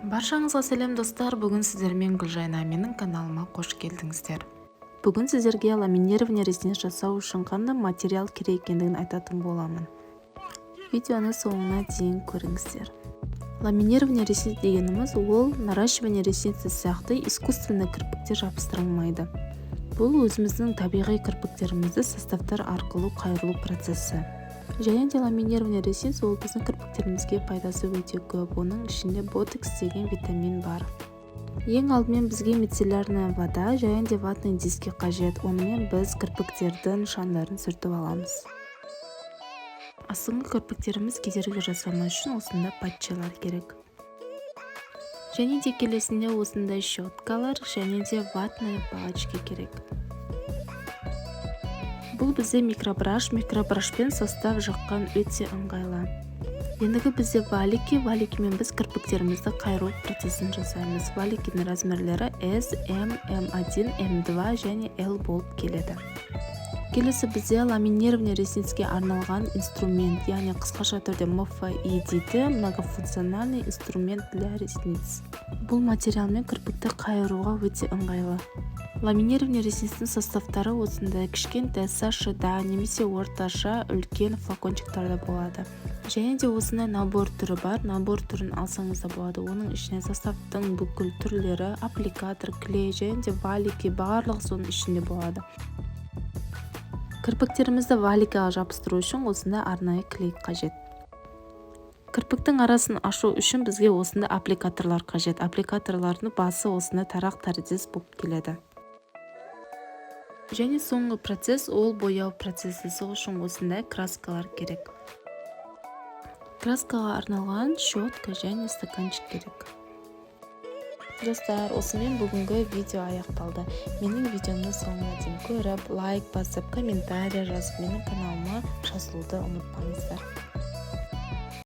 Баршаңызға сәлем достар, бүгін сіздермен Гүлжайна, менің каналыма қош келдіңіздер. Бүгін сіздерге ламинирование ресниц жасау үшін қандай материал керек екендігін айтатын боламын. Видеоны соңына дейін көріңіздер. Ламинирование ресниц дегеніміз ол наращивание ресниц сияқты искусственный кірпіктер жабыстырылмайды. Бұл өзіміздің табиғи кірпіктерімізді составтар арқылы қайырылу процесі. Және де ламинирование ресниц ол біздің кірпіктерімізге пайдасы өте көп. Оның ішінде ботекс деген витамин бар. Ең алдымен бізге мицеллярная вода және де ватный диски қажет. Онымен біз кірпіктердің шаңдарын сүртіп аламыз. Астыңғы кірпіктеріміз кедергі жасамау үшін осында патчалар керек. Және де келесінде осындай щеткалар және де ватные палочки керек. Бұл бізде микробрашпен состав жаққан өте ыңғайлы. Ендігі бізде валикімен біз кірпіктерімізді қайыру процесін жасаймыз. Валикінің размерлері S, M, M1, M2 және L болып келеді. Келесі бізде ламинирование ресницке арналған инструмент, яғни қысқаша түрде МФИ дейді, многофункциональный инструмент для ресниц. Бұл материалмен кірпікті қайыруға өте ыңғайлы. Ламинирование ресництің составтары осындай кішкентай сашыда немесе орташа үлкен флакончиктарда болады. Және де осындай набор түрі бар. Набор түрін алсаңыз да болады. Оның ішіне составтың бүкіл түрлері, аппликатор, клей және де валики барлығы соның ішінде болады. Кірпіктерімізді валикаға жабыстыру үшін осындай арнайы клей қажет. Кірпіктің арасын ашу үшін бізге осындай аппликаторлар қажет. Аппликаторлардың басы осындай тарақ тәріздес болып келеді. Және соңғы процесс ол бояу процесі. Сол үшін осындай краскалар керек. Краскаға арналған щетка және стаканчик керек. Достар, осымен бүгінгі видео аяқталды. Менің видеомды соңына дейін көріп, лайк басып, комментарий жазып, менің каналыма жазылуды ұмытпаңыздар.